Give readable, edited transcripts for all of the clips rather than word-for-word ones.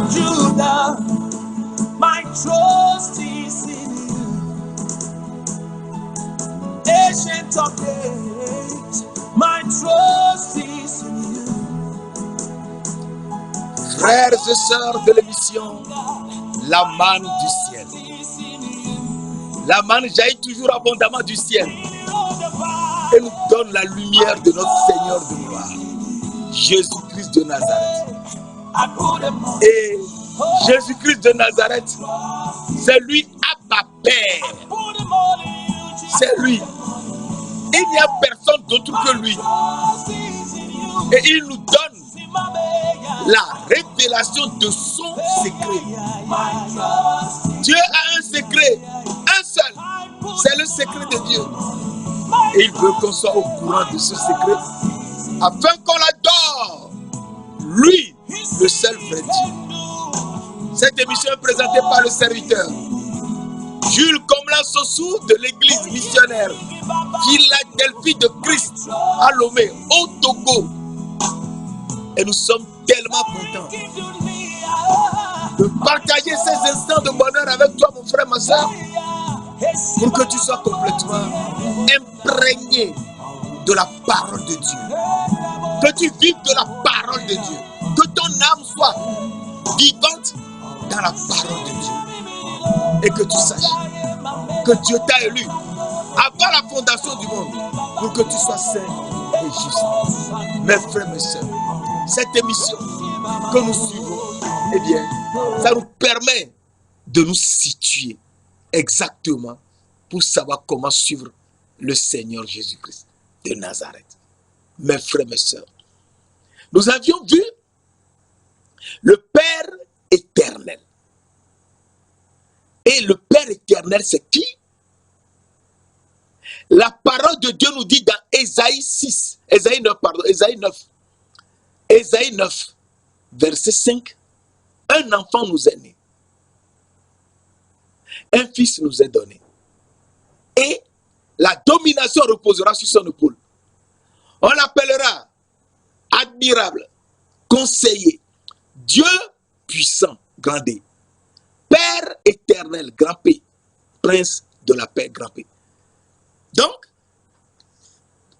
Judah, my trust is in you. Ancient of days, my trust is in you. Frères et sœurs de l'émission, la manne du ciel. La manne jaillit toujours abondamment du ciel et nous donne la lumière de notre Seigneur de gloire, Jésus-Christ de Nazareth. Et Jésus-Christ de Nazareth, c'est lui Abba Père. C'est lui. Il n'y a personne d'autre que lui. Et il nous donne la révélation de son secret. Dieu a un secret, un seul. C'est le secret de Dieu. Et il veut qu'on soit au courant de ce secret afin qu'on l'adore. Lui, le seul vrai Dieu. Cette émission est présentée par le serviteur Jules Komla Sossou de l'église missionnaire Philadelphie de Christ à Lomé, au Togo. Et nous sommes tellement contents de partager ces instants de bonheur avec toi, mon frère, ma soeur, pour que tu sois complètement imprégné de la parole de Dieu. Que tu vives de la parole de Dieu. Que ton âme soit vivante dans la parole de Dieu. Et que tu saches que Dieu t'a élu avant la fondation du monde pour que tu sois saint et juste. Mes frères, mes sœurs, cette émission que nous suivons, eh bien, ça nous permet de nous situer exactement pour savoir comment suivre le Seigneur Jésus-Christ de Nazareth. Mes frères, mes sœurs, nous avions vu le Père éternel. Et le Père éternel, c'est qui? La parole de Dieu nous dit dans Ésaïe 9, verset 5, un enfant nous est né, un fils nous est donné, et la domination reposera sur son épaule. On l'appellera admirable, conseiller, Dieu puissant, grand D, Père éternel, grand P, prince de la paix, grand P. Donc,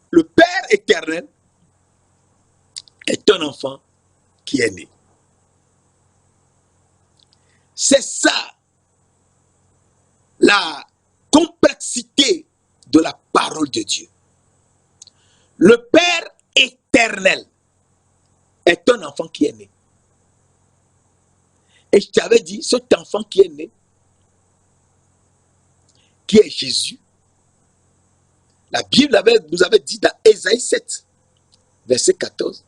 le Père éternel est un enfant qui est né. C'est ça la complexité de la parole de Dieu. Le Père éternel est un enfant qui est né. Et je t'avais dit, cet enfant qui est né, qui est Jésus, la Bible nous avait dit dans Ésaïe 7, verset 14,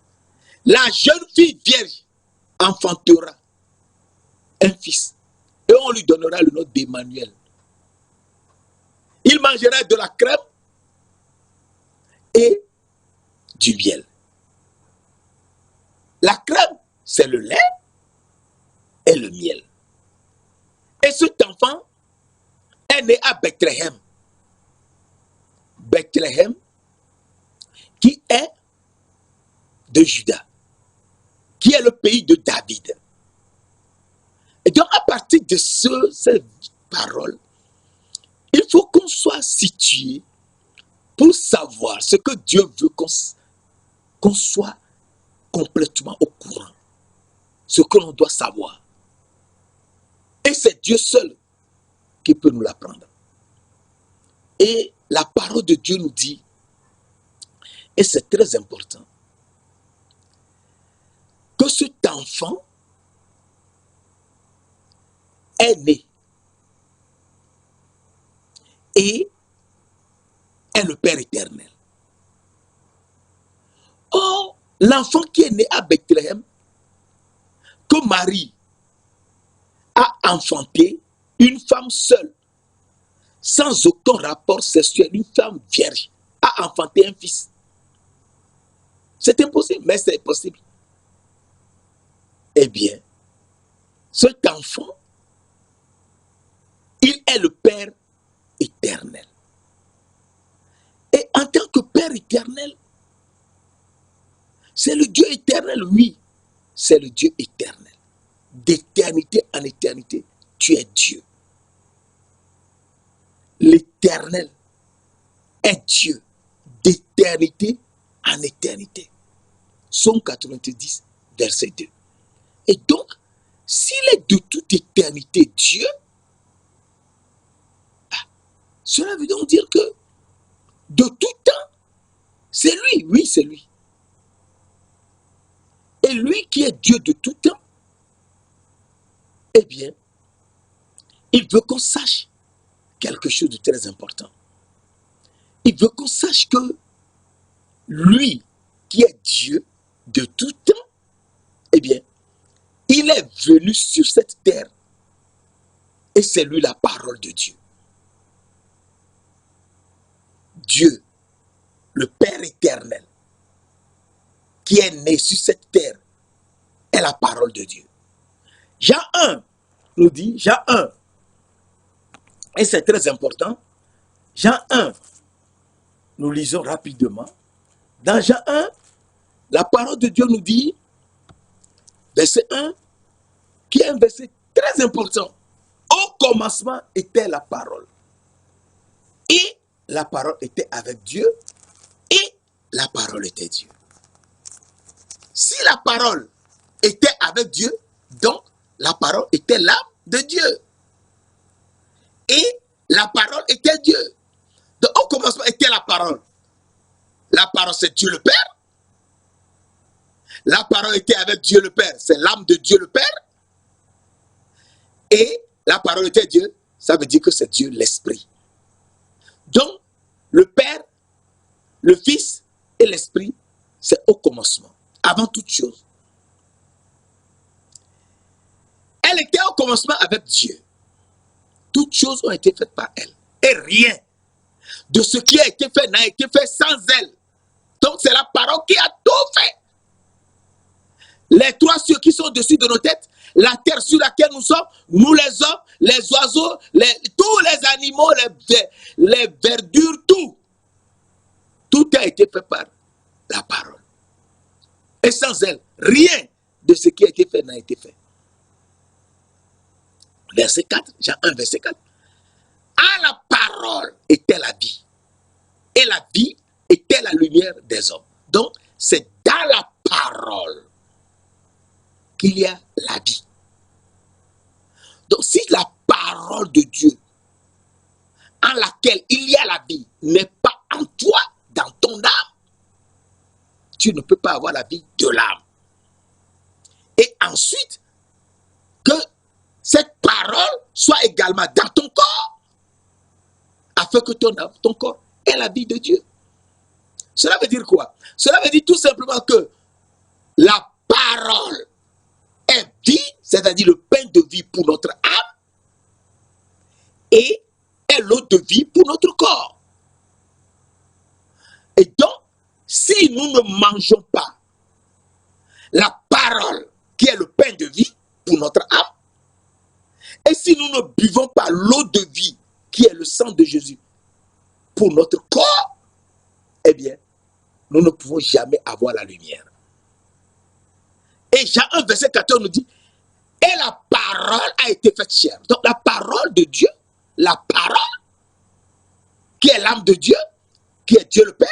la jeune fille vierge enfantera un fils et on lui donnera le nom d'Emmanuel. Il mangera de la crème et du miel. La crème, c'est le lait et le miel. Et cet enfant est né à Bethléem. Bethléem, qui est de Juda, qui est le pays de David. Et donc, à partir de ces paroles, il faut qu'on soit situé pour savoir ce que Dieu veut qu'on soit complètement au courant. Ce que l'on doit savoir. Et c'est Dieu seul qui peut nous l'apprendre. Et la parole de Dieu nous dit, et c'est très important, que cet enfant est né et est le Père éternel. Or, l'enfant qui est né à Bethléem, que Marie a enfanté, une femme seule, sans aucun rapport sexuel, une femme vierge, a enfanté un fils. C'est impossible, mais c'est possible. Eh bien, cet enfant, il est le Père éternel. Et en tant que Père éternel, c'est le Dieu éternel, oui, c'est le Dieu éternel. d'éternité en éternité, tu es Dieu. L'Éternel est Dieu d'éternité en éternité. Psaume 90, verset 2. Et donc, s'il est de toute éternité Dieu, cela veut donc dire que de tout temps, c'est lui, oui, c'est lui. Et lui qui est Dieu de tout temps, eh bien, il veut qu'on sache quelque chose de très important. Il veut qu'on sache que lui qui est Dieu de tout temps, eh bien, il est venu sur cette terre et c'est lui la parole de Dieu. Dieu, le Père éternel, qui est né sur cette terre, est la parole de Dieu. Jean 1 nous dit, Jean 1, et c'est très important, Jean 1, nous lisons rapidement. Dans Jean 1, la parole de Dieu nous dit, verset 1, qui est un verset très important. Au commencement était la parole. Et la parole était avec Dieu. Et la parole était Dieu. Si la parole était avec Dieu, donc la parole était l'âme de Dieu. Et la parole était Dieu. Donc au commencement était la parole. La parole c'est Dieu le Père. La parole était avec Dieu le Père. C'est l'âme de Dieu le Père. Et la parole était Dieu. Ça veut dire que c'est Dieu l'Esprit. Donc le Père, le Fils et l'Esprit, c'est au commencement. Avant toute chose. Elle était au commencement avec Dieu. Toutes choses ont été faites par elle. Et rien de ce qui a été fait n'a été fait sans elle. Donc c'est la parole qui a tout fait. Les trois cieux qui sont au-dessus de nos têtes, la terre sur laquelle nous sommes, nous les hommes, les oiseaux, tous les animaux, les verdures, tout. Tout a été fait par la parole. Et sans elle, rien de ce qui a été fait n'a été fait. Verset 4, Jean 1, verset 4. À la parole était la vie. Et la vie était la lumière des hommes. Donc, c'est dans la parole qu'il y a la vie. Donc, si la parole de Dieu, en laquelle il y a la vie, n'est pas en toi, dans ton âme, tu ne peux pas avoir la vie de l'âme. Et ensuite, que cette parole soit également dans ton corps, afin que ton corps ait la vie de Dieu. Cela veut dire quoi? Cela veut dire tout simplement que la parole est vie, c'est-à-dire le pain de vie pour notre âme, et est l'eau de vie pour notre corps. Et donc, si nous ne mangeons pas la parole qui est le pain de vie pour notre âme, et si nous ne buvons pas l'eau de vie qui est le sang de Jésus pour notre corps, eh bien, nous ne pouvons jamais avoir la lumière. Et Jean 1, verset 14 nous dit, et la parole a été faite chair. Donc la parole de Dieu, la parole, qui est l'âme de Dieu, qui est Dieu le Père,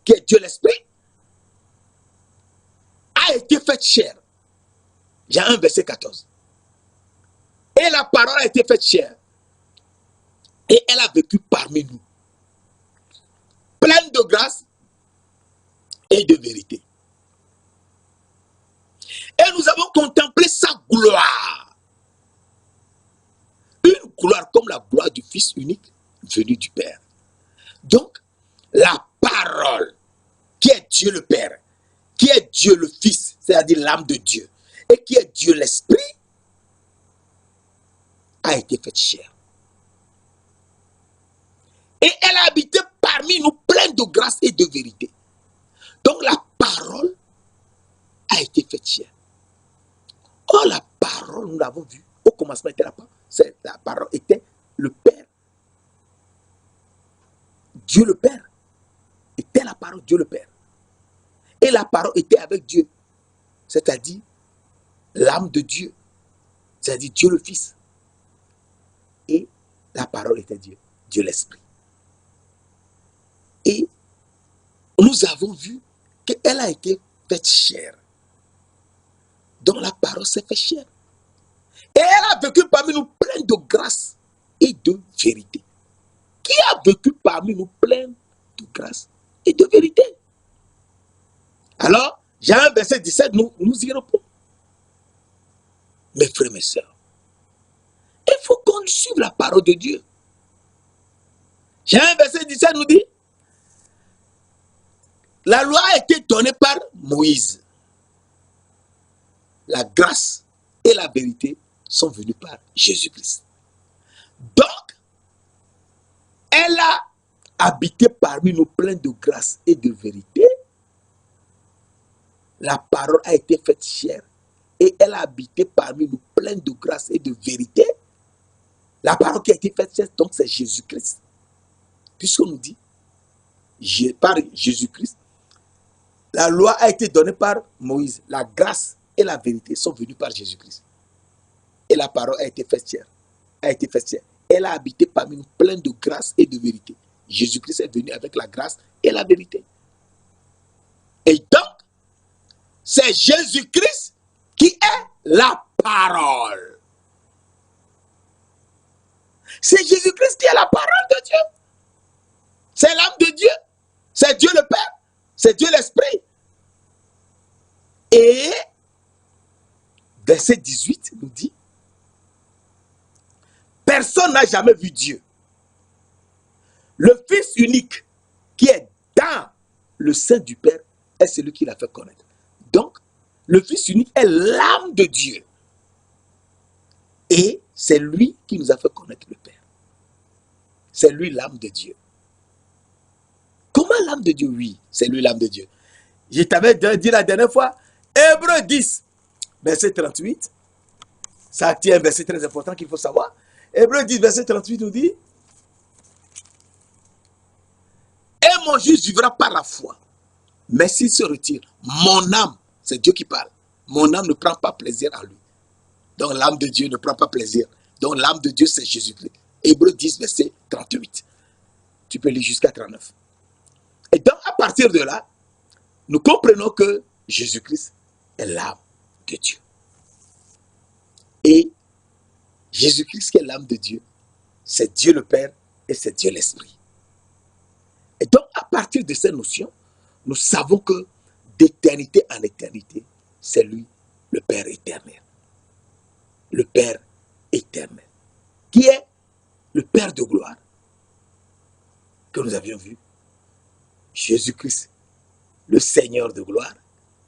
qui est Dieu l'Esprit, a été faite chair. Jean 1, verset 14. Et la parole a été faite chair. Et elle a vécu parmi nous. Pleine de grâce et de vérité. Et nous avons contemplé sa gloire. Une gloire comme la gloire du Fils unique venu du Père. Donc, la parole, qui est Dieu le Père, qui est Dieu le Fils, c'est-à-dire l'âme de Dieu, et qui est Dieu l'Esprit, a été faite chair. Et elle a habité parmi nous pleine de grâce et de vérité. Donc la parole a été faite chair. Oh, la parole, nous l'avons vu. Au commencement était la parole. La parole était le Père. Dieu le Père était la parole, Dieu le Père. Et la parole était avec Dieu. C'est-à-dire l'âme de Dieu. c'est-à-dire Dieu le Fils. Et la parole était Dieu, Dieu l'Esprit. Et nous avons vu qu'elle a été faite chair. Donc la parole s'est faite chair. Et elle a vécu parmi nous pleine de grâce et de vérité. Qui a vécu parmi nous pleine de grâce et de vérité? Alors, Jean verset 17, nous y répondons. Mes frères, mes sœurs, il faut qu'on suive la parole de Dieu. Jean verset 17 nous dit, la loi a été donnée par Moïse. La grâce et la vérité sont venues par Jésus-Christ. Donc, elle a habité parmi nous plein de grâce et de vérité. La parole a été faite chair et elle a habité parmi nous plein de grâce et de vérité. La parole qui a été faite chair, donc c'est Jésus-Christ. Puisqu'on nous dit, par Jésus-Christ, la loi a été donnée par Moïse. La grâce et la vérité sont venues par Jésus-Christ. Et la parole a été faite chair. Elle a habité parmi nous plein de grâce et de vérité. Jésus-Christ est venu avec la grâce et la vérité. Et donc, c'est Jésus-Christ qui est la parole. C'est Jésus-Christ qui est la parole de Dieu. C'est l'âme de Dieu. C'est Dieu le Père. C'est Dieu l'Esprit. Et verset 18 nous dit, personne n'a jamais vu Dieu. Le Fils unique qui est dans le sein du Père est celui qui l'a fait connaître. Donc, le Fils unique est l'âme de Dieu. Et c'est lui qui nous a fait connaître le Père. C'est lui l'âme de Dieu. Comment l'âme de Dieu? Oui, c'est lui l'âme de Dieu. Je t'avais dit la dernière fois, Hébreux 10, verset 38, ça tient un verset très important qu'il faut savoir. Hébreux 10, verset 38 nous dit, et mon juste vivra par la foi. Mais s'il se retire, mon âme, c'est Dieu qui parle, mon âme ne prend pas plaisir à lui. Donc l'âme de Dieu ne prend pas plaisir. Donc l'âme de Dieu, c'est Jésus-Christ. Hébreux 10, verset 38. Tu peux lire jusqu'à 39. Et donc à partir de là, nous comprenons que Jésus-Christ est l'âme de Dieu. Et Jésus-Christ qui est l'âme de Dieu, c'est Dieu le Père et c'est Dieu l'Esprit. Et donc à partir de ces notions, nous savons que d'éternité en éternité, c'est lui le Père éternel. Le Père éternel, qui est le Père de gloire, que nous avions vu. Jésus-Christ, le Seigneur de gloire,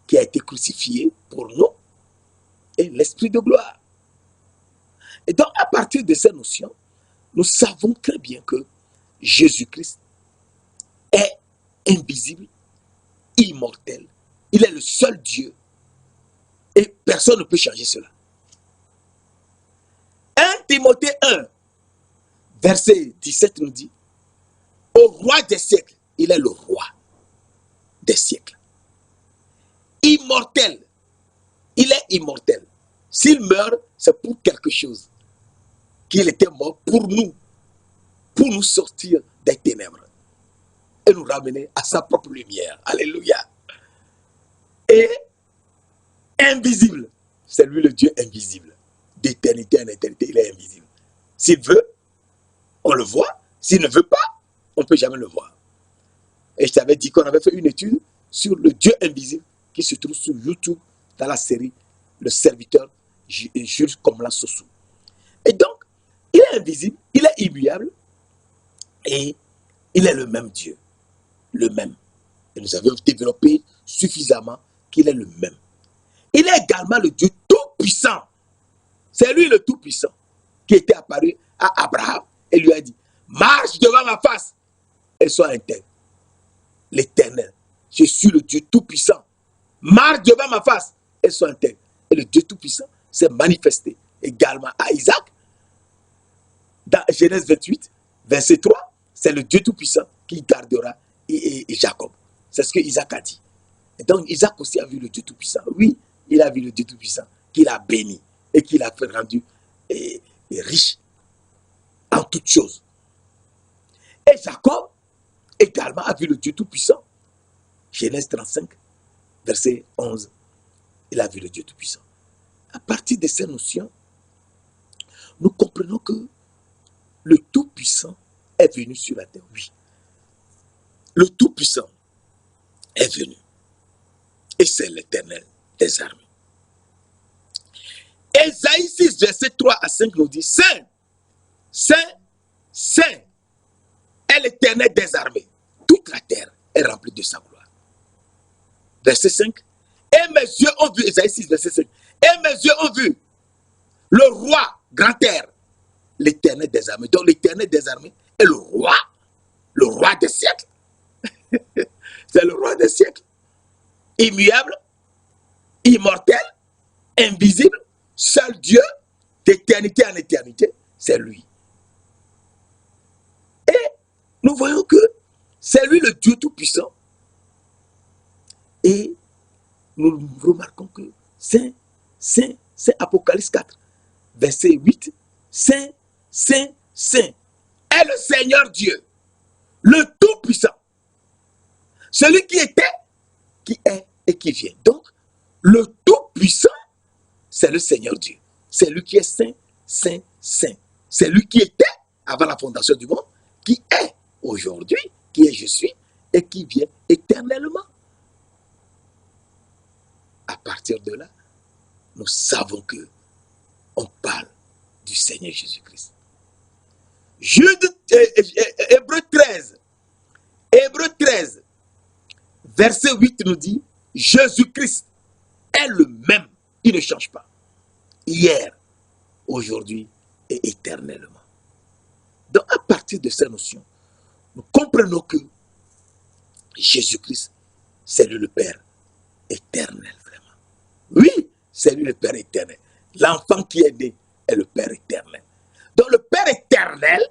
qui a été crucifié pour nous, et l'Esprit de gloire. Et donc, à partir de ces notions, nous savons très bien que Jésus-Christ est invisible, immortel. Il est le seul Dieu. Et personne ne peut changer cela. 1 Timothée 1, verset 17 nous dit, au roi des siècles, il est le roi des siècles. Immortel, il est immortel. S'il meurt, c'est pour quelque chose. Qu'il était mort pour nous sortir des ténèbres et nous ramener à sa propre lumière. Alléluia. Et invisible, c'est lui le Dieu invisible. D'éternité en éternité, il est invisible. S'il veut, on le voit. S'il ne veut pas, on ne peut jamais le voir. Et je t'avais dit qu'on avait fait une étude sur le Dieu invisible qui se trouve sur YouTube dans la série Le Serviteur Jules Komlan Sossou. Et donc, il est invisible, il est immuable et il est le même Dieu. Le même. Et nous avons développé suffisamment qu'il est le même. Il est également le Dieu tout-puissant. C'est lui le tout-puissant qui était apparu à Abraham et lui a dit, marche devant ma face et sois intègre. L'Éternel, je suis le Dieu tout-puissant. Marche devant ma face et sois intègre. Et le Dieu tout-puissant s'est manifesté également à Isaac. Dans Genèse 28, verset 3, c'est le Dieu tout-puissant qui gardera et Jacob. C'est ce que Isaac a dit. Et donc Isaac aussi a vu le Dieu tout-puissant. Oui, il a vu le Dieu tout-puissant qu'il a béni. et qu'il a fait rendu et riche en toutes choses. Et Jacob également a vu le Dieu Tout-Puissant. Genèse 35, verset 11. Il a vu le Dieu Tout-Puissant. À partir de ces notions, nous comprenons que le Tout-Puissant est venu sur la terre. Oui. Le Tout-Puissant est venu. Et c'est l'Éternel des armées. Ésaïe 6, verset 3 à 5 nous dit, Saint, Saint, Saint est l'Éternel des armées. Toute la terre est remplie de sa gloire. Verset 5. Et mes yeux ont vu, Ésaïe 6, verset 5. Et mes yeux ont vu le roi grand air, l'Éternel des armées. Donc l'Éternel des armées est le roi des siècles. C'est le roi des siècles. Immuable, immortel, invisible, seul Dieu, d'éternité en éternité, c'est lui. Et nous voyons que c'est lui le Dieu Tout-Puissant. Et nous remarquons que Saint Apocalypse 4, verset 8, Saint est le Seigneur Dieu, le Tout-Puissant, celui qui était, qui est et qui vient. Donc, le Tout-Puissant, c'est le Seigneur Dieu. C'est lui qui est saint. C'est lui qui était avant la fondation du monde, qui est aujourd'hui, qui est je suis et qui vient éternellement. À partir de là, nous savons que on parle du Seigneur Jésus-Christ. Hébreux 13, verset 8 nous dit, Jésus-Christ est le même, il ne change pas. Hier, aujourd'hui et éternellement. Donc à partir de ces notions, nous comprenons que Jésus-Christ, c'est lui le Père éternel, vraiment. Oui, c'est lui le Père éternel. L'enfant qui est né est le Père éternel. Donc le Père éternel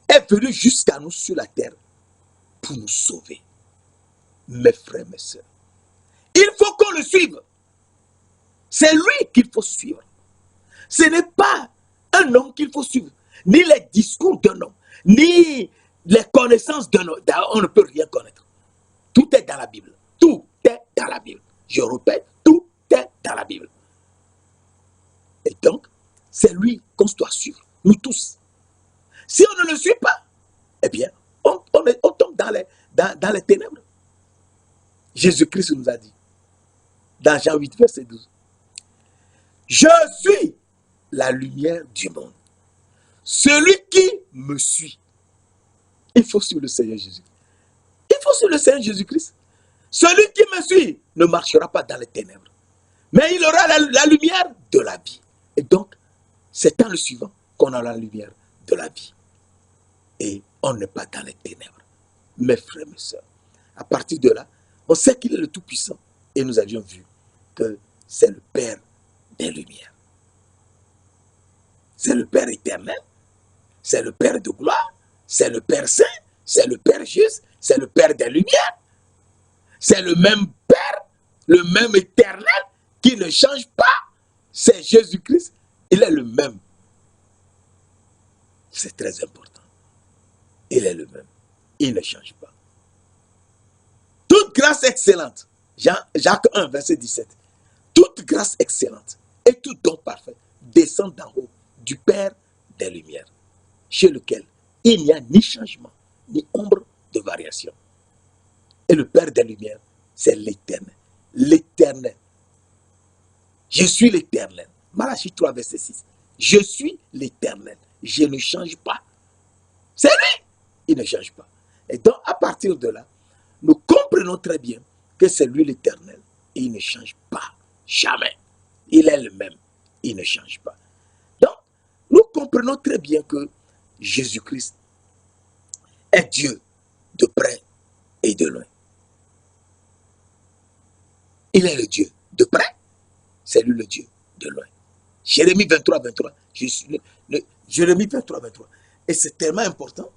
est venu jusqu'à nous sur la terre pour nous sauver. Mes frères, mes sœurs, il faut qu'on le suive. C'est lui qu'il faut suivre. Ce n'est pas un homme qu'il faut suivre, ni les discours d'un homme, ni les connaissances d'un homme. On ne peut rien connaître. Tout est dans la Bible. Tout est dans la Bible. Je répète, tout est dans la Bible. Et donc, c'est lui qu'on doit suivre, nous tous. Si on ne le suit pas, eh bien, on tombe dans les ténèbres. Jésus-Christ nous a dit, dans Jean 8, verset 12, je suis la lumière du monde. Celui qui me suit, il faut suivre le Seigneur Jésus. Il faut suivre le Seigneur Jésus-Christ. Celui qui me suit ne marchera pas dans les ténèbres, mais il aura la lumière de la vie. Et donc, c'est en le suivant qu'on a la lumière de la vie. Et on n'est pas dans les ténèbres. Mes frères, mes sœurs, à partir de là, on sait qu'il est le Tout-Puissant. Et nous avions vu que c'est le Père des Lumières. C'est le Père éternel. C'est le Père de gloire. C'est le Père saint. C'est le Père juste. C'est le Père des Lumières. C'est le même Père, le même éternel qui ne change pas. C'est Jésus-Christ. Il est le même. C'est très important. Il est le même. Il ne change pas. Toute grâce excellente. Jacques 1, verset 17. Toute grâce excellente et tout don parfait descend d'en haut du Père des Lumières, chez lequel il n'y a ni changement, ni ombre de variation. Et le Père des Lumières, c'est l'Éternel. L'Éternel. Je suis l'Éternel. Malachie 3, verset 6. Je suis l'Éternel. Je ne change pas. C'est lui. Il ne change pas. Et donc, à partir de là, nous comprenons très bien que c'est lui l'Éternel. Et il ne change pas. Jamais. Il est le même. Il ne change pas. Donc, nous comprenons très bien que Jésus-Christ est Dieu de près et de loin. Il est le Dieu de près, c'est lui le Dieu de loin. Jérémie 23, 23. Jérémie 23, 23. Et c'est tellement important.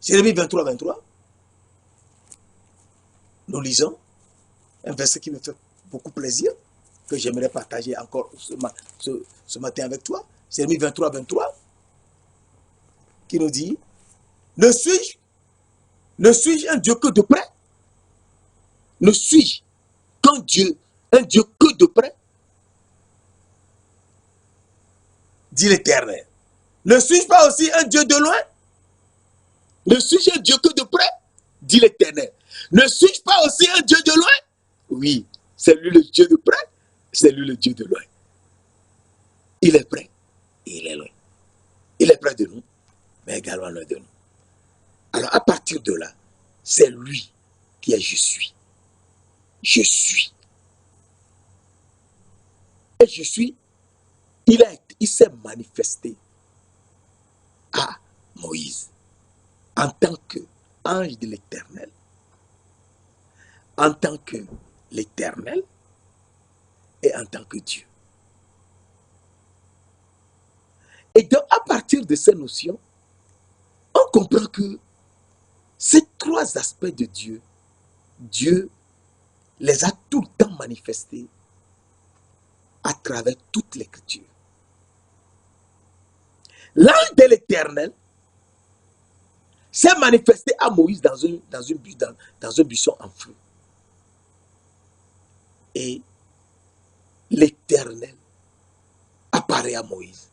Jérémie 23, 23. Nous lisons un verset qui me fait beaucoup plaisir. que j'aimerais partager encore ce matin avec toi. Jérémie 23, 23, qui nous dit, ne suis-je un Dieu que de près? Ne suis-je qu'un Dieu, un Dieu que de près? Dit l'Éternel. Ne suis-je pas aussi un Dieu de loin? Ne suis-je un Dieu que de près? Dit l'Éternel. Ne suis-je pas aussi un Dieu de loin? Oui, c'est lui le Dieu de près, c'est lui le Dieu de loin. Il est près et il est loin. Il est près de nous, mais également loin de nous. Alors à partir de là, c'est lui qui est je suis. Je suis. Et je suis, il s'est manifesté à Moïse en tant qu'ange de l'Éternel, en tant que l'Éternel et en tant que Dieu. Et donc, à partir de ces notions, on comprend que ces trois aspects de Dieu, Dieu les a tout le temps manifestés à travers toute l'Écriture. L'ange de l'Éternel s'est manifesté à Moïse dans un buisson en feu. Et l'Éternel apparaît à Moïse.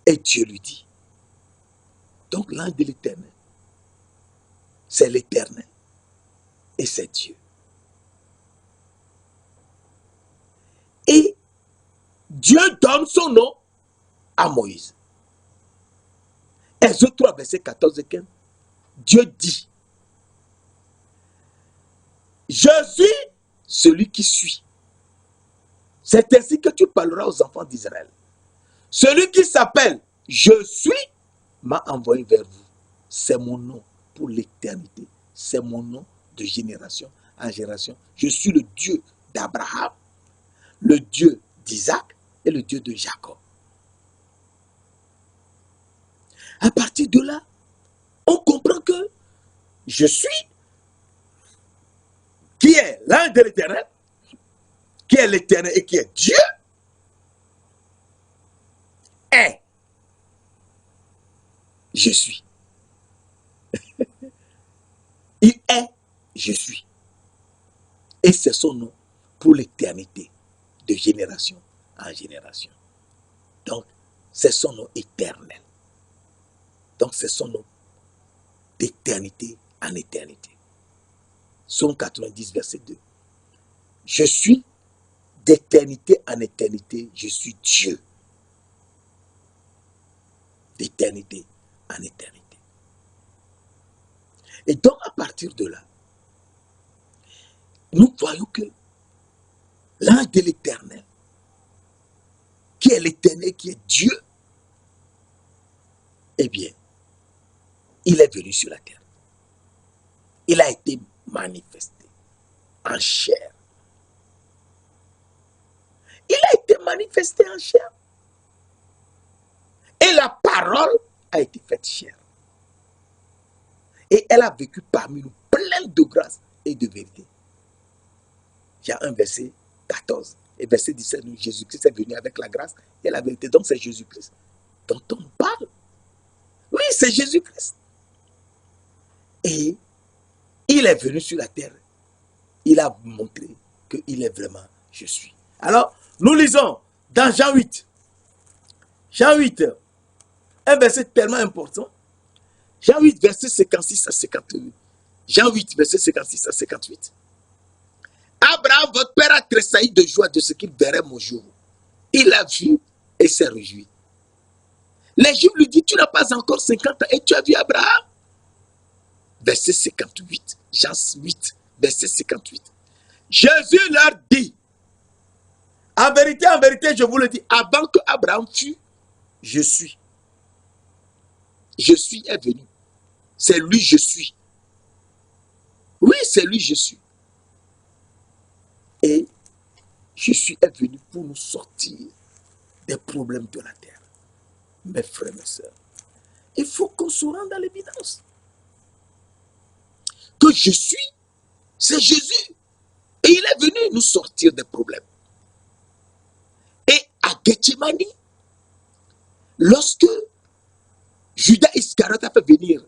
Et Dieu lui dit. Donc l'ange de l'Éternel, c'est l'Éternel. Et c'est Dieu. Et Dieu donne son nom à Moïse. Exode 3, verset 14 et 15. Dieu dit, je suis celui qui suis. C'est ainsi que tu parleras aux enfants d'Israël. Celui qui s'appelle je suis m'a envoyé vers vous. C'est mon nom pour l'éternité. C'est mon nom de génération en génération. Je suis le Dieu d'Abraham, le Dieu d'Isaac et le Dieu de Jacob. À partir de là, on comprend que je suis, qui est l'ange de l'Éternel, qui est l'Éternel et qui est Dieu, est. Je suis. Il est, je suis. Et c'est son nom pour l'éternité, de génération en génération. Donc, c'est son nom éternel. Donc, c'est son nom d'éternité en éternité. Psaume 90, verset 2. Je suis d'éternité en éternité, je suis Dieu. D'éternité en éternité. Et donc, à partir de là, nous voyons que l'ange de l'Éternel, qui est l'Éternel, qui est Dieu, eh bien, il est venu sur la terre. Il a été manifesté en chair. Il a été manifesté en chair. Et la parole a été faite chair. Et elle a vécu parmi nous, pleine de grâce et de vérité. Il y a un verset 14 et verset 17, où Jésus-Christ est venu avec la grâce et la vérité. Donc c'est Jésus-Christ dont on parle. Oui, c'est Jésus-Christ. Et il est venu sur la terre. Il a montré qu'il est vraiment je suis. Alors, nous lisons dans Jean 8. Jean 8, un verset tellement important. Jean 8, verset 56 à 58. Jean 8, verset 56 à 58. Abraham, votre père, a tressailli de joie de ce qu'il verrait mon jour. Il a vu et s'est réjoui. Les Juifs lui disent, tu n'as pas encore 50 ans et tu as vu Abraham. Verset 58. Jean 8, verset 58. Jésus leur dit, en vérité, je vous le dis, avant que Abraham fût, je suis. Je suis est venu. C'est lui, je suis. Oui, c'est lui, je suis. Et je suis est venu pour nous sortir des problèmes de la terre. Mes frères, mes sœurs, il faut qu'on se rende à l'évidence. Que je suis, c'est Jésus. Et il est venu nous sortir des problèmes. Et à Gethsemane, lorsque Judas Iscariote a fait venir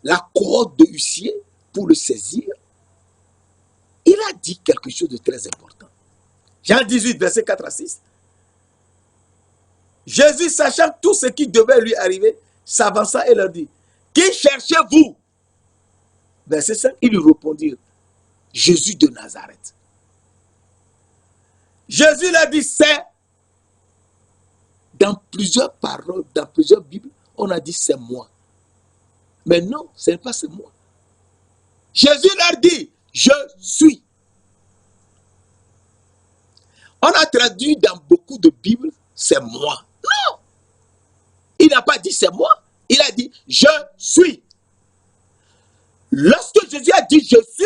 la cohorte de huissiers pour le saisir, il a dit quelque chose de très important. Jean 18, verset 4 à 6. Jésus, sachant tout ce qui devait lui arriver, s'avança et leur dit, qui cherchez-vous? Verset 5, ils lui répondirent, Jésus de Nazareth. Jésus leur dit, c'est, dans plusieurs paroles, dans plusieurs Bibles, on a dit c'est moi. Mais non, ce n'est pas c'est moi. Jésus leur dit, je suis. On a traduit dans beaucoup de Bibles, c'est moi. Non. Il n'a pas dit c'est moi. Il a dit, je suis. Lorsque Jésus a dit, je suis,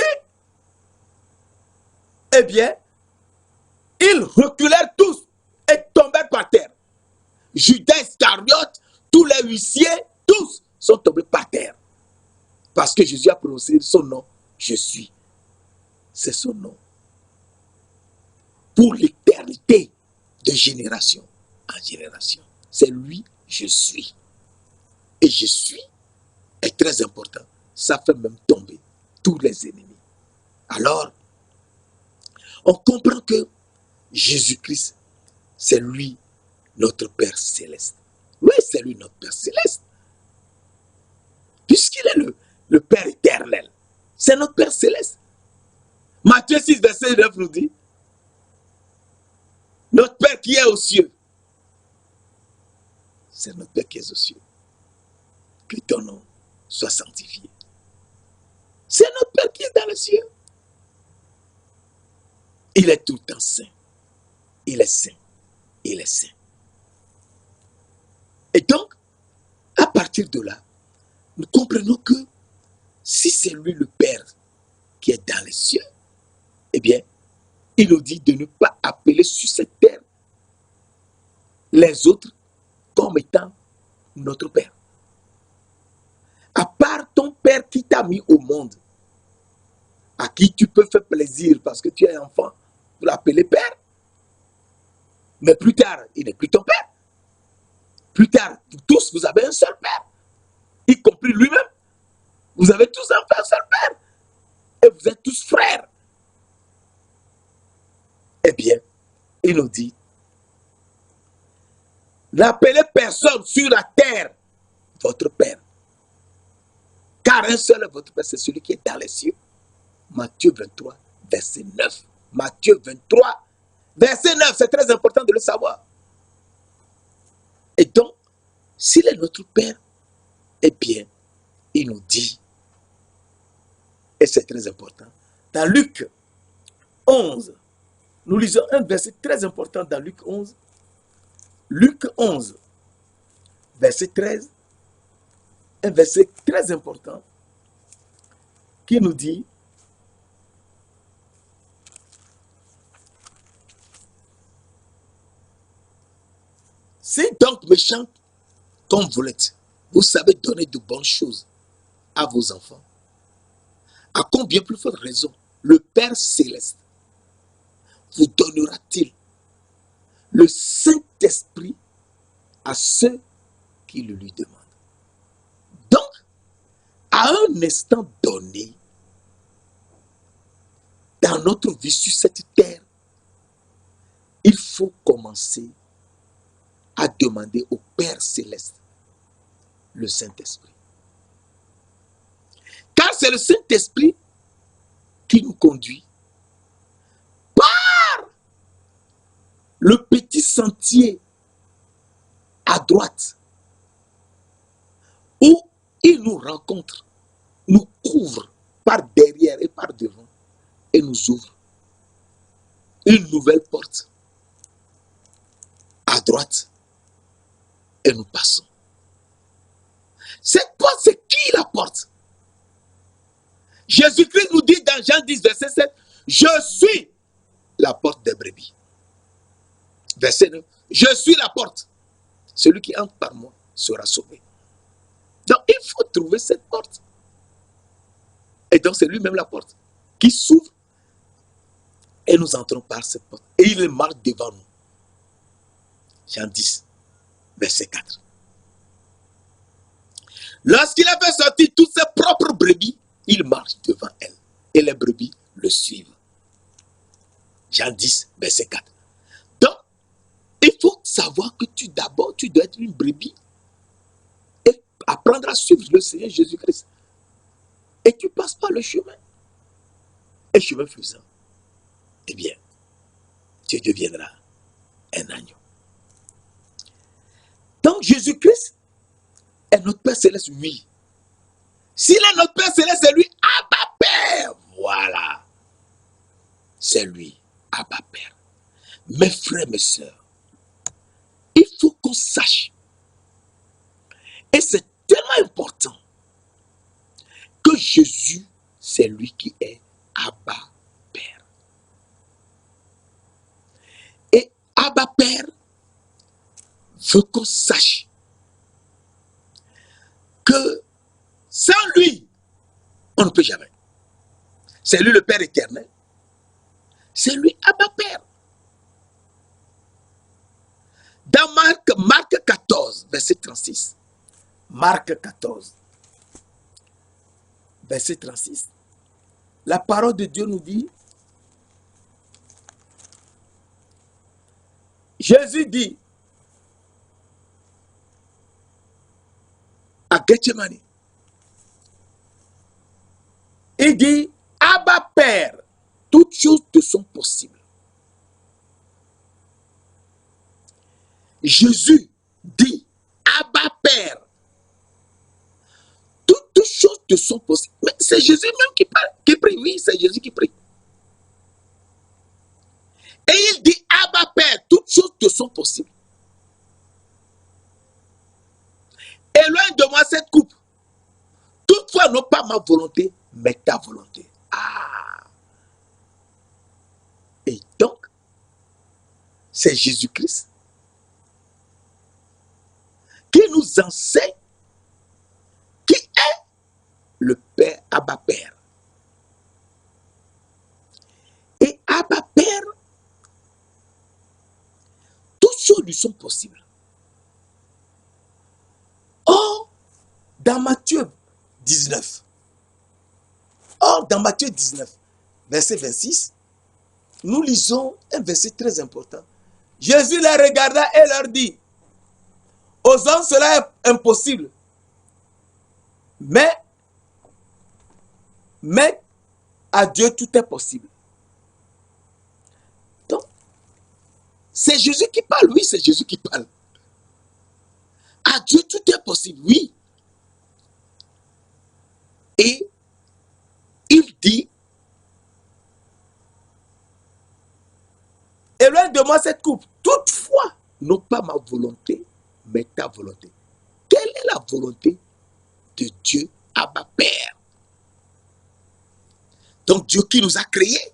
eh bien, ils reculèrent tous et tombèrent par terre. Judas Iscariote, tous les huissiers, tous sont tombés par terre. Parce que Jésus a prononcé son nom, je suis. C'est son nom. Pour l'éternité, de génération en génération. C'est lui, je suis. Et je suis est très important. Ça fait même tomber tous les ennemis. Alors, on comprend que Jésus-Christ, c'est lui, notre Père céleste. Oui, c'est lui, notre Père céleste. Puisqu'il est le Père éternel. C'est notre Père céleste. Matthieu 6, verset 9 nous dit, notre Père qui est aux cieux. C'est notre Père qui est aux cieux. Que ton nom soit sanctifié. C'est notre Père qui est dans les cieux. Il est tout le temps saint. Il est saint. Il est saint. Et donc, à partir de là, nous comprenons que si c'est lui le Père qui est dans les cieux, eh bien, il nous dit de ne pas appeler sur cette terre les autres comme étant notre Père. À part ton Père qui t'a mis au monde, à qui tu peux faire plaisir parce que tu es enfant, pour l'appeler Père. Mais plus tard, il n'est plus ton Père. Plus tard, vous tous, vous avez un seul Père, y compris lui-même. Vous avez tous un seul Père. Et vous êtes tous frères. Eh bien, il nous dit, n'appelez personne sur la terre votre Père. Car un seul est votre Père, c'est celui qui est dans les cieux. Matthieu 23, verset 9. Matthieu 23, verset 9, c'est très important de le savoir. Et donc, s'il est notre Père, eh bien, il nous dit, et c'est très important, dans Luc 11, nous lisons un verset très important dans Luc 11. Luc 11, verset 13, un verset très important qui nous dit, si donc méchant comme vous l'êtes, vous savez donner de bonnes choses à vos enfants, à combien plus forte raison le Père céleste vous donnera-t-il le Saint-Esprit à ceux qui le lui demandent. Donc, à un instant donné, dans notre vie sur cette terre, il faut commencer à demander au Père céleste le Saint-Esprit. Car c'est le Saint-Esprit qui nous conduit par le petit sentier à droite où il nous rencontre, nous couvre par derrière et par devant et nous ouvre une nouvelle porte à droite et nous passons. Cette porte, c'est qui la porte? Jésus-Christ nous dit dans Jean 10, verset 7, je suis la porte des brebis. Verset 9, je suis la porte. Celui qui entre par moi sera sauvé. Donc, il faut trouver cette porte. Et donc, c'est lui-même la porte qui s'ouvre Et nous entrons par cette porte. Et il marche devant nous. Jean 10, verset 4. Lorsqu'il a fait sortir toutes ses propres brebis, il marche devant elles. Et les brebis le suivent. Jean 10, verset 4. Donc, il faut savoir que d'abord, tu dois être une brebis et apprendre à suivre le Seigneur Jésus-Christ. Et tu passes par le chemin. Et chemin faisant, eh bien, tu deviendras un agneau. Donc, Jésus-Christ est notre Père Céleste, oui. S'il est notre Père Céleste, c'est lui, Abba Père. Voilà. C'est lui, Abba Père. Mes frères, mes sœurs, il faut qu'on sache, et c'est tellement important, que Jésus, c'est lui qui est Abba Père. Et Abba Père veut qu'on sache que sans lui, on ne peut jamais. C'est lui le Père éternel. C'est lui Abba Père. Dans Marc 14, verset 36. Marc 14, verset 36. La parole de Dieu nous dit, Jésus dit à Gethsemane, il dit, Abba Père, toutes choses te sont possibles. Jésus dit, Abba Père, toutes choses te sont possibles. Mais c'est Jésus même qui parle, qui prie. Oui, c'est Jésus qui prie. Et il dit, Abba Père, toutes choses te sont possibles. Éloigne de moi cette coupe. Toutefois, non pas ma volonté, mais ta volonté. Ah! Et donc, c'est Jésus-Christ qui nous enseigne qui est le Père, Abba Père. Et Abba Père, toutes choses lui sont possibles. Or, dans Matthieu 19, verset 26, nous lisons un verset très important. Jésus les regarda et leur dit, aux hommes cela est impossible, mais à Dieu tout est possible. Donc, c'est Jésus qui parle, oui, c'est Jésus qui parle. À Dieu tout est possible, oui. Et il dit, éloigne de moi cette coupe. Toutefois, non pas ma volonté, mais ta volonté. Quelle est la volonté de Dieu, Abba Père? Donc Dieu qui nous a créés,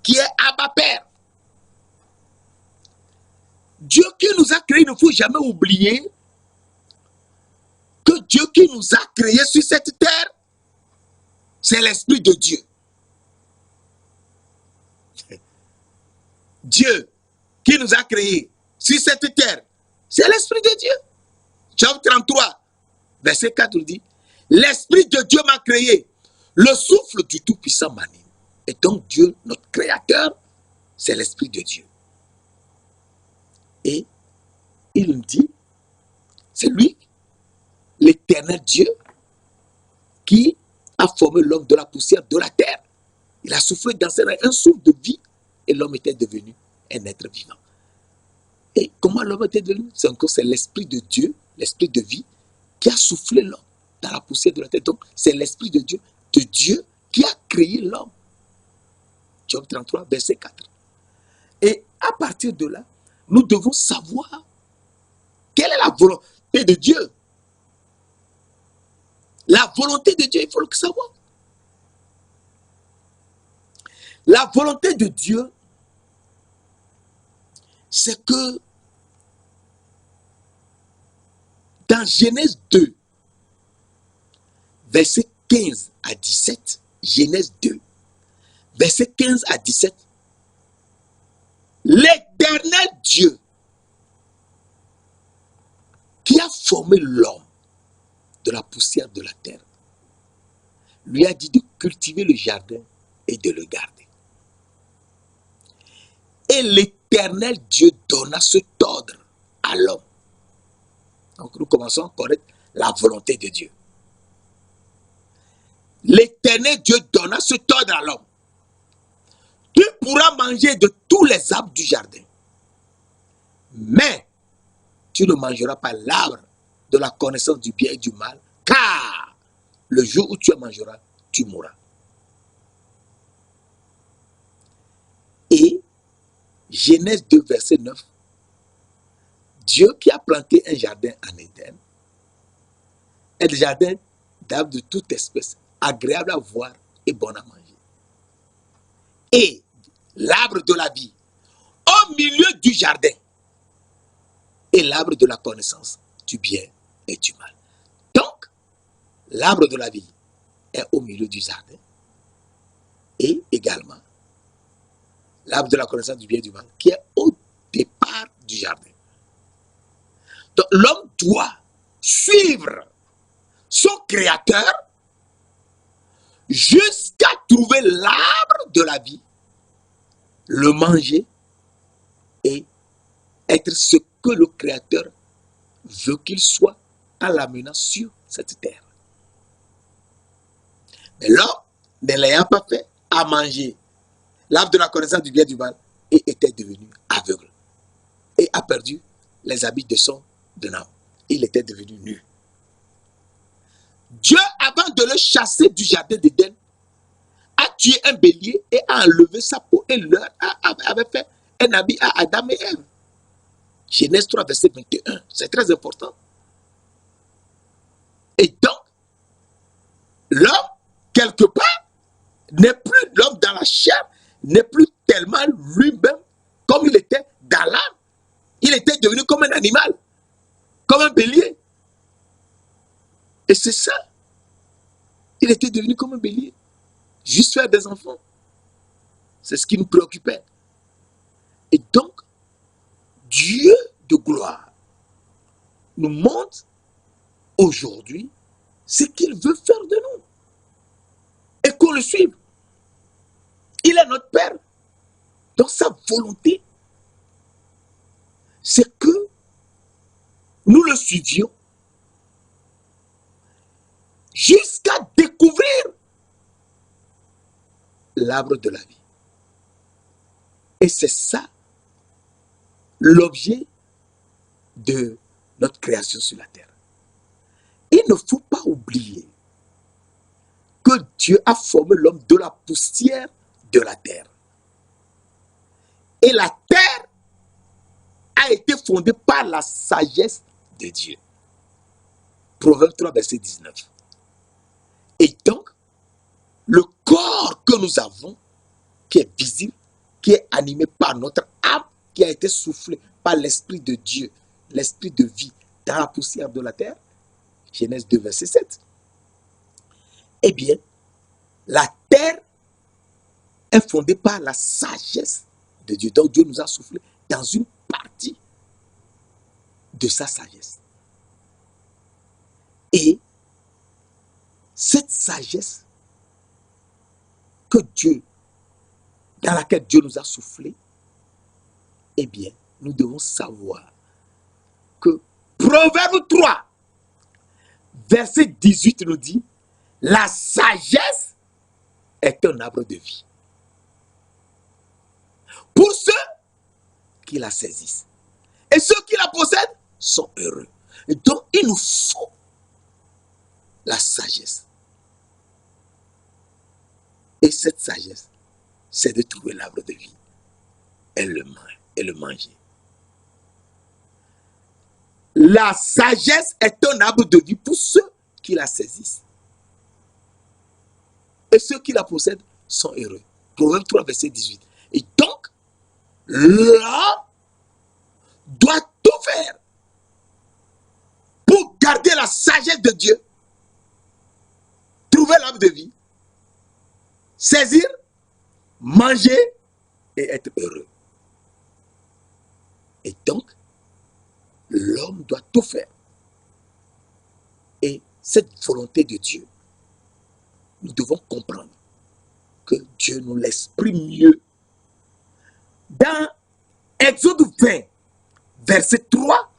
qui est Abba Père. Dieu qui nous a créés, il ne faut jamais oublier que Dieu qui nous a créés sur cette terre, c'est l'Esprit de Dieu. Dieu qui nous a créés sur cette terre, c'est l'Esprit de Dieu. Job 33, verset 4 nous dit, l'Esprit de Dieu m'a créé, le souffle du Tout-Puissant m'anime. Et donc Dieu, notre Créateur, c'est l'Esprit de Dieu. Et il nous dit, c'est lui, l'Éternel Dieu, qui a formé l'homme de la poussière de la terre. Il a soufflé dans ses reins un souffle de vie et l'homme était devenu un être vivant. Et comment l'homme était devenu? C'est l'Esprit de Dieu, l'Esprit de vie, qui a soufflé l'homme dans la poussière de la terre. Donc, c'est l'Esprit de Dieu qui a créé l'homme. Job 33, verset 4. Et à partir de là, nous devons savoir quelle est la volonté de Dieu. La volonté de Dieu, il faut le savoir. La volonté de Dieu, c'est que dans Genèse 2, verset 15 à 17, Genèse 2, Versets 15 à 17. L'Éternel Dieu qui a formé l'homme de la poussière de la terre lui a dit de cultiver le jardin et de le garder. Et l'Éternel Dieu donna cet ordre à l'homme. Donc nous commençons à connaître la volonté de Dieu. L'Éternel Dieu donna cet ordre à l'homme. Tu pourras manger de tous les arbres du jardin, mais tu ne mangeras pas l'arbre de la connaissance du bien et du mal, car le jour où tu en mangeras, tu mourras. Et Genèse 2, verset 9, Dieu qui a planté un jardin en Éden, un jardin d'arbres de toute espèce, agréable à voir et bon à manger. Et l'arbre de la vie au milieu du jardin et l'arbre de la connaissance du bien et du mal. Donc, l'arbre de la vie est au milieu du jardin et également l'arbre de la connaissance du bien et du mal qui est au départ du jardin. Donc, l'homme doit suivre son créateur jusqu'à trouver l'arbre de la vie, le manger et être ce que le créateur veut qu'il soit en l'amenant sur cette terre. Mais l'homme, ne l'ayant pas fait, a mangé l'arbre de la connaissance du bien et du mal et était devenu aveugle et a perdu les habits de son âme. Il était devenu nu. Dieu, avant de le chasser du jardin d'Éden, a tué un bélier et a enlevé sa peau et leur avait fait un habit à Adam et Ève. Genèse 3, verset 21. C'est très important. Et donc, l'homme, quelque part, n'est plus l'homme dans la chair, n'est plus tellement lui-même comme il était dans l'âme. Il était devenu comme un animal, comme un bélier. Et c'est ça. Il était devenu comme un bélier. Juste faire des enfants. C'est ce qui nous préoccupait. Et donc, Dieu de gloire nous montre aujourd'hui ce qu'il veut faire de nous. Et qu'on le suive. Il est notre Père. Donc sa volonté, c'est que nous le suivions jusqu'à découvrir l'arbre de la vie. Et c'est ça l'objet de notre création sur la terre. Il ne faut pas oublier que Dieu a formé l'homme de la poussière de la terre. Et la terre a été fondée par la sagesse de Dieu. Proverbe 3, verset 19. Et donc, le corps que nous avons, qui est visible, qui est animé par notre âme, qui a été soufflé par l'Esprit de Dieu, l'Esprit de vie dans la poussière de la terre, Genèse 2, verset 7. Eh bien, la terre est fondée par la sagesse de Dieu. Donc Dieu nous a soufflé dans une partie de sa sagesse. Et cette sagesse que Dieu, dans laquelle Dieu nous a soufflé, eh bien, nous devons savoir que Proverbe 3, verset 18 nous dit, la sagesse est un arbre de vie. Pour ceux qui la saisissent. Et ceux qui la possèdent sont heureux. Et donc, il nous faut la sagesse. Et cette sagesse, c'est de trouver l'arbre de vie et le manger. La sagesse est un arbre de vie pour ceux qui la saisissent. Et ceux qui la possèdent sont heureux. Proverbe 3, verset 18. Et donc, l'homme doit tout faire pour garder la sagesse de Dieu, trouver l'arbre de vie, saisir manger et être heureux. Et donc, l'homme doit tout faire. Et cette volonté de Dieu, nous devons comprendre que Dieu nous l'esprit mieux. Dans Exode 20, verset 3,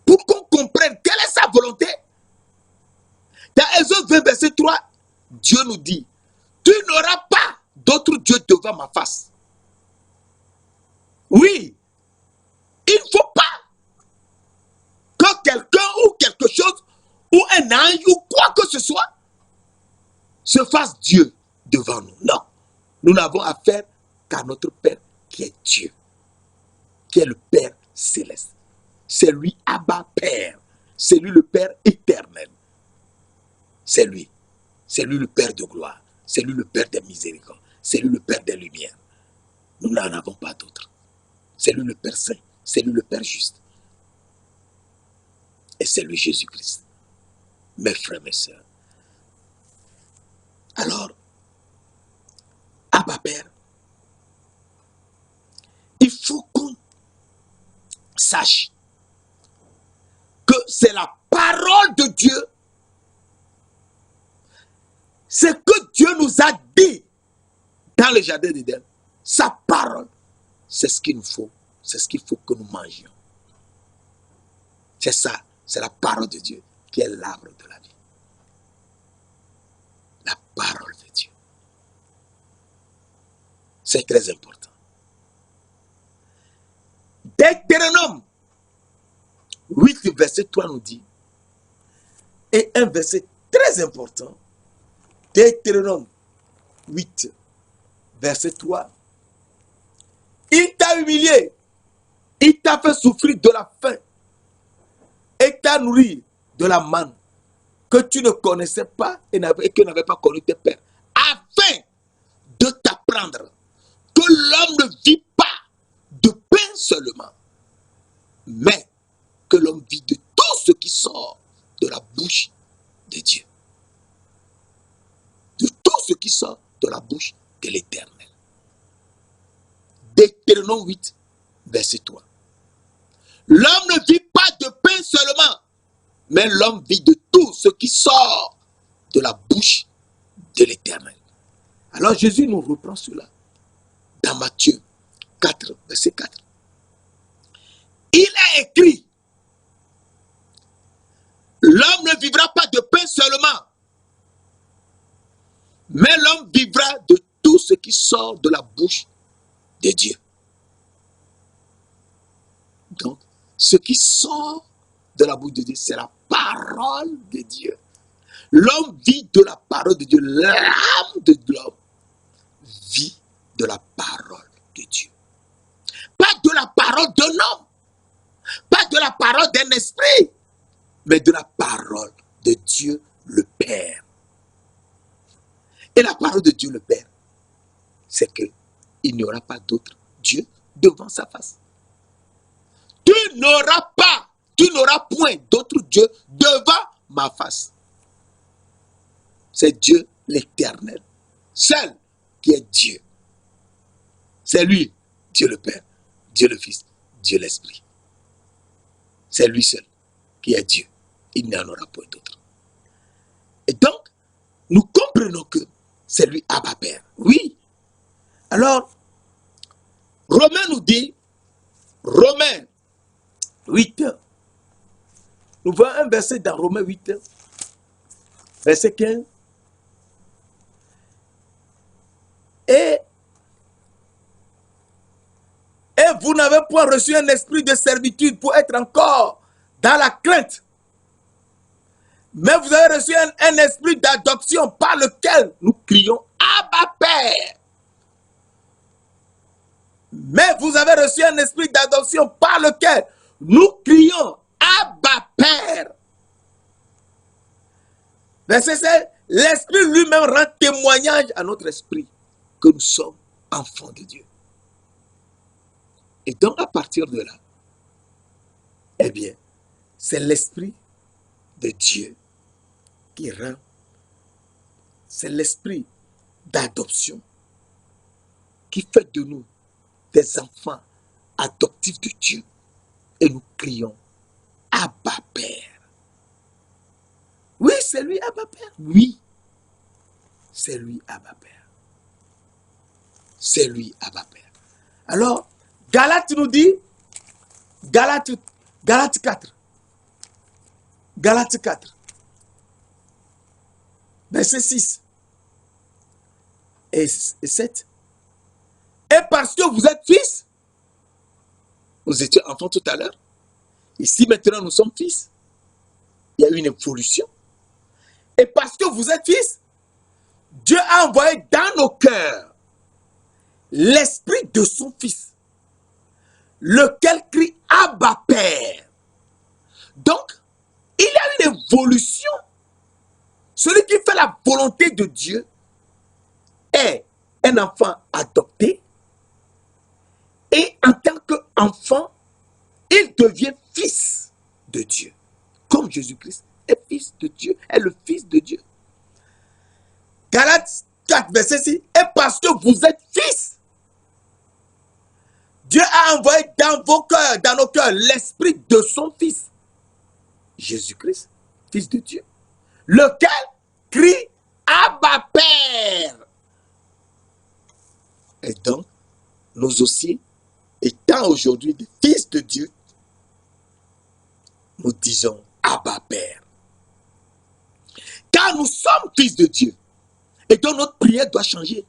pour qu'on comprenne quelle est sa volonté, dans Exode 20, verset 3, Dieu nous dit, tu n'auras pas d'autre Dieu devant ma face. Oui, il ne faut pas que quelqu'un ou quelque chose, ou un ange, ou quoi que ce soit, se fasse Dieu devant nous. Non, nous n'avons affaire qu'à notre Père qui est Dieu, qui est le Père céleste. C'est lui, Abba Père. C'est lui le Père éternel. C'est lui le Père de gloire. C'est lui le Père des miséricordes. C'est lui le Père des lumières. Nous n'en avons pas d'autre. C'est lui le Père saint. C'est lui le Père juste. Et c'est lui Jésus-Christ. Mes frères, mes sœurs. Alors, Abba Père, il faut qu'on sache que c'est la parole de Dieu. Ce que Dieu nous a dit dans le jardin d'Éden, sa parole, c'est ce qu'il nous faut. C'est ce qu'il faut que nous mangions. C'est ça, c'est la parole de Dieu qui est l'arbre de la vie. La parole de Dieu. C'est très important. Deutéronome 8, verset 3 nous dit, et un verset très important, Deutéronome 8, verset 3, il t'a humilié, il t'a fait souffrir de la faim, et t'a nourri de la manne que tu ne connaissais pas et que n'avait pas connu tes pères, afin de t'apprendre que l'homme ne vit pas de pain seulement, mais que l'homme vit de tout ce qui sort de la bouche de Dieu. De tout ce qui sort de la bouche de l'Éternel. Deutéronome 8, verset 3. L'homme ne vit pas de pain seulement, mais l'homme vit de tout ce qui sort de la bouche de l'Éternel. Alors Jésus nous reprend cela dans Matthieu 4, verset 4. Il est écrit, l'homme ne vivra pas de pain seulement, mais l'homme vivra de tout ce qui sort de la bouche de Dieu. Donc, ce qui sort de la bouche de Dieu, c'est la parole de Dieu. L'homme vit de la parole de Dieu. L'âme de l'homme vit de la parole de Dieu. Pas de la parole d'un homme, pas de la parole d'un esprit, mais de la parole de Dieu le Père. Et la parole de Dieu le Père, c'est qu'il n'y aura pas d'autre Dieu devant sa face. Tu n'auras point d'autre Dieu devant ma face. C'est Dieu l'Éternel, seul qui est Dieu. C'est lui, Dieu le Père, Dieu le Fils, Dieu l'Esprit. C'est lui seul qui est Dieu. Il n'y en aura point d'autre. Et donc, nous comprenons que c'est lui Abba Père. Oui. Alors, Romains nous dit, Romains 8, nous voyons un verset dans Romains 8, verset 15. Et vous n'avez point reçu un esprit de servitude pour être encore dans la crainte. Mais vous avez reçu un esprit d'adoption par lequel nous crions Abba Père. Mais vous avez reçu un esprit d'adoption par lequel nous crions Abba Père. Verset 16, l'esprit lui-même rend témoignage à notre esprit que nous sommes enfants de Dieu. Et donc à partir de là, eh bien, c'est l'esprit de Dieu qui rend, c'est l'esprit d'adoption qui fait de nous des enfants adoptifs de Dieu. Et nous crions Abba Père. Oui, c'est lui Abba Père. Oui, c'est lui Abba Père. C'est lui Abba Père. Alors, Galates nous dit, Galates 4, Galates 4, verset 6 et 7. Et parce que vous êtes fils, nous étions enfants tout à l'heure, ici maintenant nous sommes fils, il y a eu une évolution. Et parce que vous êtes fils, Dieu a envoyé dans nos cœurs l'esprit de son fils, lequel crie Abba Père. Donc, il y a une évolution. Celui qui fait la volonté de Dieu est un enfant adopté et en tant qu'enfant, il devient fils de Dieu. Comme Jésus-Christ est fils de Dieu, est le fils de Dieu. Galates 4, verset 6. Et parce que vous êtes fils, Dieu a envoyé dans vos cœurs, dans nos cœurs, l'esprit de son fils, Jésus-Christ, fils de Dieu, lequel crie Abba Père. Et donc, nous aussi, étant aujourd'hui des fils de Dieu, nous disons Abba Père. Car nous sommes fils de Dieu. Et donc notre prière doit changer.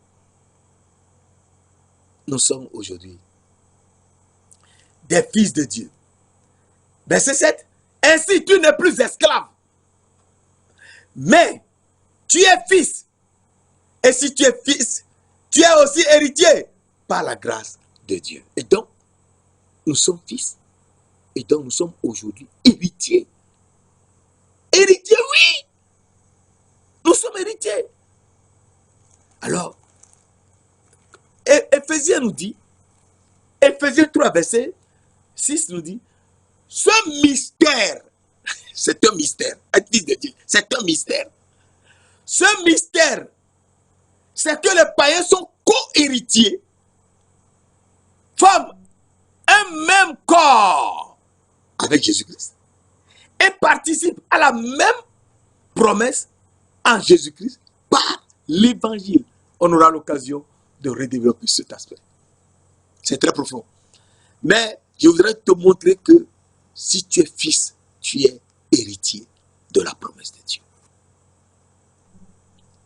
Nous sommes aujourd'hui des fils de Dieu. Verset 7. Ainsi tu n'es plus esclave, mais tu es fils. Et si tu es fils, tu es aussi héritier par la grâce de Dieu. Et donc, nous sommes fils. Et donc, nous sommes aujourd'hui héritiers. Héritiers, oui. Nous sommes héritiers. Alors, Éphésiens nous dit, Éphésiens 3, verset 6 nous dit, ce mystère, c'est un mystère, être fils de Dieu, c'est un mystère. Ce mystère, c'est que les païens sont co-héritiers, forment un même corps avec Jésus-Christ et participent à la même promesse en Jésus-Christ par l'évangile. On aura l'occasion de redévelopper cet aspect. C'est très profond. Mais je voudrais te montrer que si tu es fils, tu es héritier de la promesse de Dieu.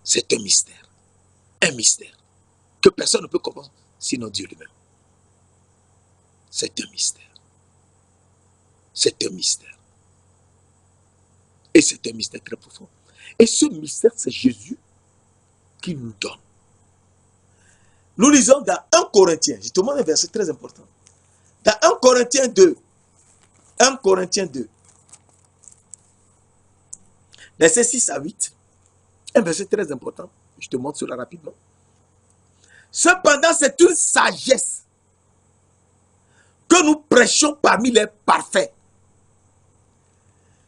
C'est un mystère que personne ne peut comprendre sinon Dieu lui-même. C'est un mystère. C'est un mystère. Et c'est un mystère très profond. Et ce mystère, c'est Jésus qui nous donne. Nous lisons dans 1 Corinthiens, je te montre un verset très important. Dans 1 Corinthiens 2, verset 6 à 8, un verset très important, je te montre cela rapidement. Cependant, c'est une sagesse que nous prêchons parmi les parfaits.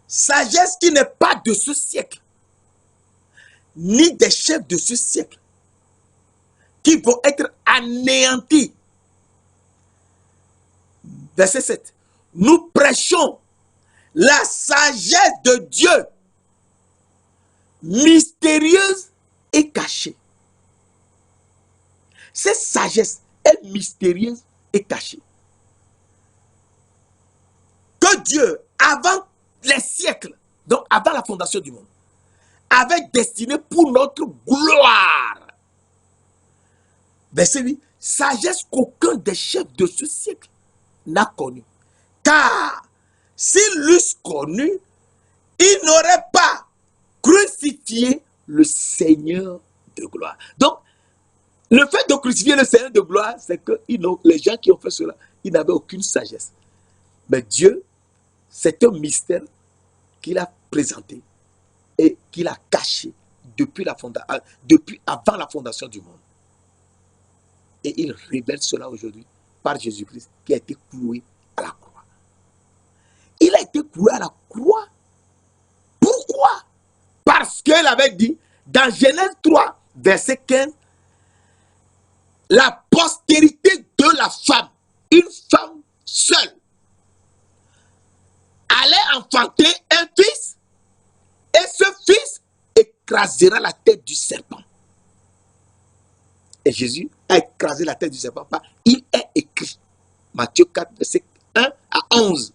Sagesse qui n'est pas de ce siècle, ni des chefs de ce siècle, qui vont être anéantis. Verset 7. Nous prêchons la sagesse de Dieu, mystérieuse et cachée. Cette sagesse est mystérieuse et cachée. Que Dieu, avant les siècles, donc avant la fondation du monde, avait destiné pour notre gloire. Verset 8. Sagesse qu'aucun des chefs de ce siècle n'a connue. Car s'ils l'eussent connu, ils n'auraient pas crucifié le Seigneur de gloire. Donc, le fait de crucifier le Seigneur de gloire, c'est que les gens qui ont fait cela, ils n'avaient aucune sagesse. Mais Dieu, c'est un mystère qu'il a présenté et qu'il a caché depuis avant la fondation du monde. Et il révèle cela aujourd'hui par Jésus-Christ qui a été cloué à la croix. Il a été cloué à la croix. Pourquoi? Parce qu'il avait dit dans Genèse 3, verset 15, la postérité de la femme, une femme seule, allait enfanter un fils, et ce fils écrasera la tête du serpent. Et Jésus a écrasé la tête du serpent. Il est écrit, Matthieu 4, verset 1 à 11.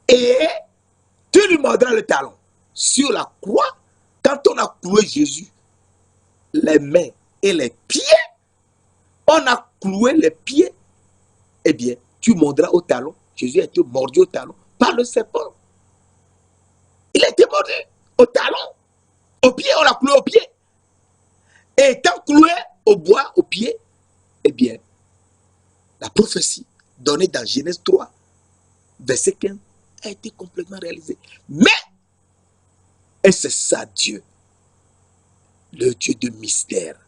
Et tu lui mordras le talon. Sur la croix, quand on a cloué Jésus, les mains et les pieds, on a cloué les pieds, eh bien, tu mordras au talon. Jésus a été mordu au talon par le serpent. Il a été mordu au talon. Au pied, on l'a cloué au pied. Et étant cloué au bois, au pied, eh bien, la prophétie donnée dans Genèse 3, verset 15, a été complètement réalisée. Mais, et c'est ça Dieu, le Dieu de mystère.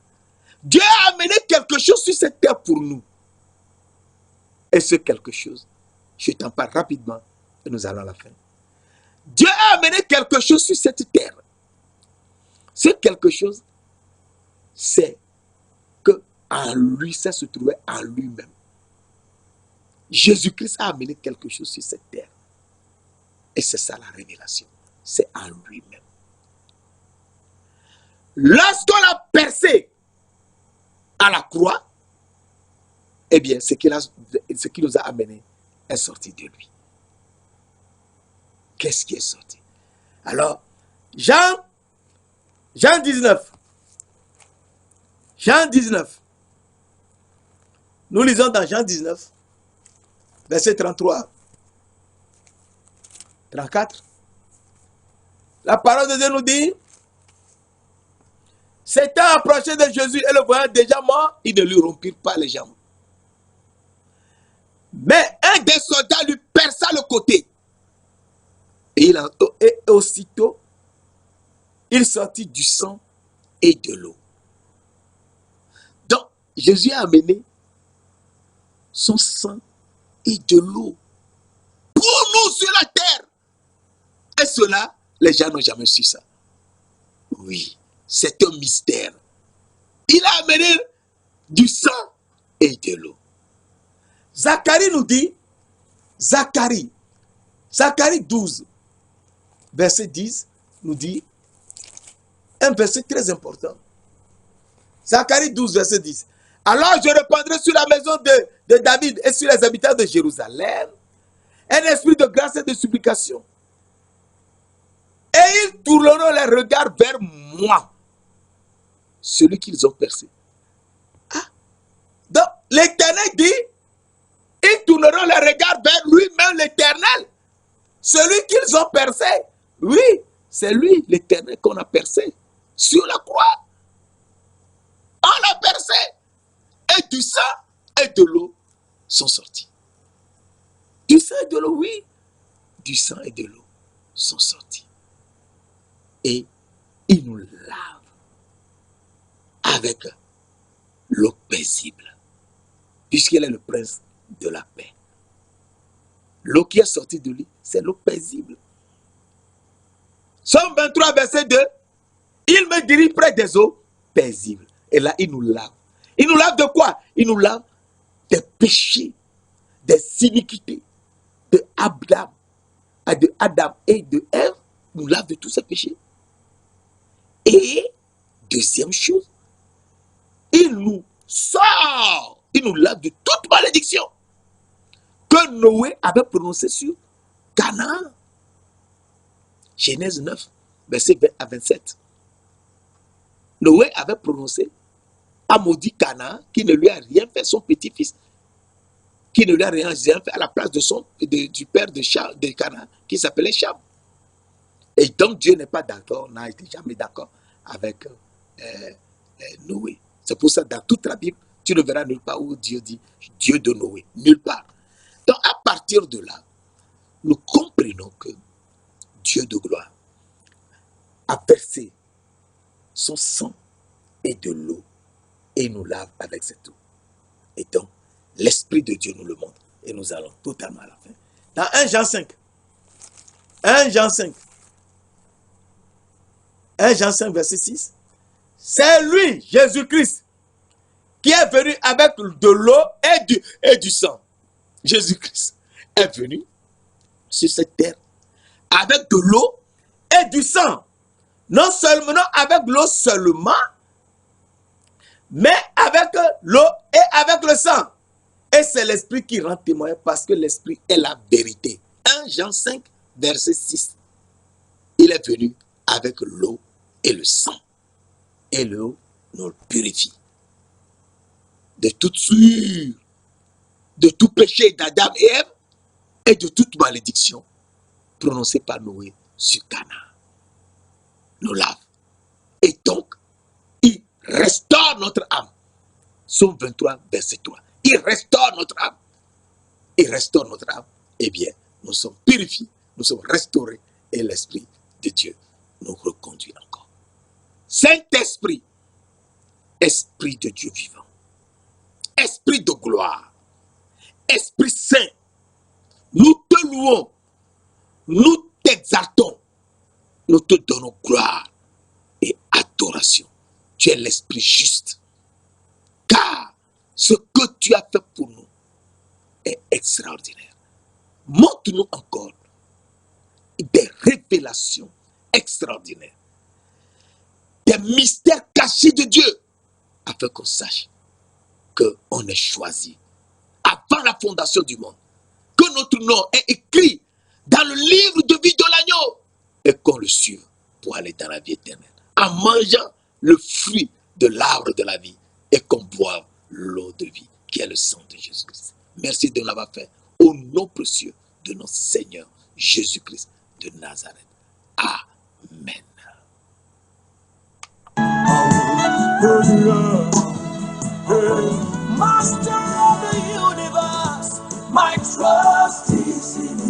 Dieu a amené quelque chose sur cette terre pour nous. Et ce quelque chose, je t'en parle rapidement et nous allons à la fin. Dieu a amené quelque chose sur cette terre. Ce quelque chose, c'est que en lui, ça se trouvait en lui-même. Jésus-Christ a amené quelque chose sur cette terre. Et c'est ça la révélation. C'est en lui-même. Lorsqu'on l'a percé à la croix, eh bien, ce qui nous a amené est sorti de lui. Qu'est-ce qui est sorti? Alors, Jean 19. Jean 19. Nous lisons dans Jean 19, verset 33. 34. La parole de Dieu nous dit, s'étant approché de Jésus et le voyant déjà mort, ils ne lui rompirent pas les jambes. Mais un des soldats lui perça le côté. Et aussitôt, il sortit du sang et de l'eau. Donc, Jésus a amené son sang et de l'eau pour nous sur la terre. Et cela, les gens n'ont jamais su ça. Oui, c'est un mystère. Il a amené du sang et de l'eau. Zacharie nous dit, Zacharie 12, verset 10, nous dit un verset très important. Zacharie 12, verset 10. Alors je répandrai sur la maison de David et sur les habitants de Jérusalem un esprit de grâce et de supplication. Et ils tourneront les regards vers moi, celui qu'ils ont percé. Ah. Donc l'Éternel dit, ils tourneront les regards vers lui-même, l'Éternel, celui qu'ils ont percé. Oui, c'est lui, l'Éternel, qu'on a percé sur la croix. On l'a percé. Et du sang et de l'eau sont sortis. Du sang et de l'eau, oui. Du sang et de l'eau sont sortis. Et il nous lave avec l'eau paisible, puisqu'il est le prince de la paix. L'eau qui est sortie de lui, c'est l'eau paisible. Somme 23, verset 2, il me dirige près des eaux paisibles. Et là, il nous lave. Il nous lave de quoi? Il nous lave des péchés, des iniquités de Adam et de Ève. Il nous lave de tous ces péchés. Et deuxième chose, il nous sort, il nous lave de toute malédiction que Noé avait prononcée sur Canaan. Genèse 9, verset 20 à 27. Noé avait prononcé, a maudit Canaan, qui ne lui a rien fait, son petit-fils, qui ne lui a rien fait à la place du père de Canaan, qui s'appelait Cham. Et donc Dieu n'est pas d'accord, n'a été jamais d'accord avec Noé. C'est pour ça que dans toute la Bible, tu ne verras nulle part où Dieu dit Dieu de Noé. Nulle part. Donc à partir de là, nous comprenons que Dieu de gloire a versé son sang et de l'eau et nous lave avec cette eau. Et donc, l'Esprit de Dieu nous le montre. Et nous allons totalement à la fin. Dans 1 Jean 5. 1 Jean 5. 1 Jean 5, verset 6. C'est lui, Jésus-Christ, qui est venu avec de l'eau et du sang. Jésus-Christ est venu sur cette terre avec de l'eau et du sang. Non seulement avec l'eau seulement, mais avec l'eau et avec le sang. Et c'est l'Esprit qui rend témoin parce que l'Esprit est la vérité. 1 Jean 5, verset 6. Il est venu avec l'eau et le sang. Et l'eau nous purifie de toute souillure, de tout péché d'Adam et Ève et de toute malédiction prononcée par Noé sur Canaan. Nous lave. Et donc, il restaure notre âme. Psaume 23, verset 3. Il restaure notre âme. Il restaure notre âme. Eh bien, nous sommes purifiés, nous sommes restaurés et l'Esprit de Dieu nous reconduit encore. Saint-Esprit, Esprit de Dieu vivant, Esprit de gloire, Esprit Saint, nous te louons, nous t'exaltons, nous te donnons gloire et adoration. Tu es l'Esprit juste, car ce que tu as fait pour nous est extraordinaire. Montre-nous encore des révélations extraordinaires, des mystères cachés de Dieu, afin qu'on sache qu'on est choisi avant la fondation du monde, que notre nom est écrit dans le livre de vie de l'agneau et qu'on le suive pour aller dans la vie éternelle, en mangeant le fruit de l'arbre de la vie et qu'on boive l'eau de vie qui est le sang de Jésus-Christ. Merci de nous l'avoir fait au nom précieux de notre Seigneur Jésus-Christ de Nazareth. Amen. Master of the universe, my trust is in you.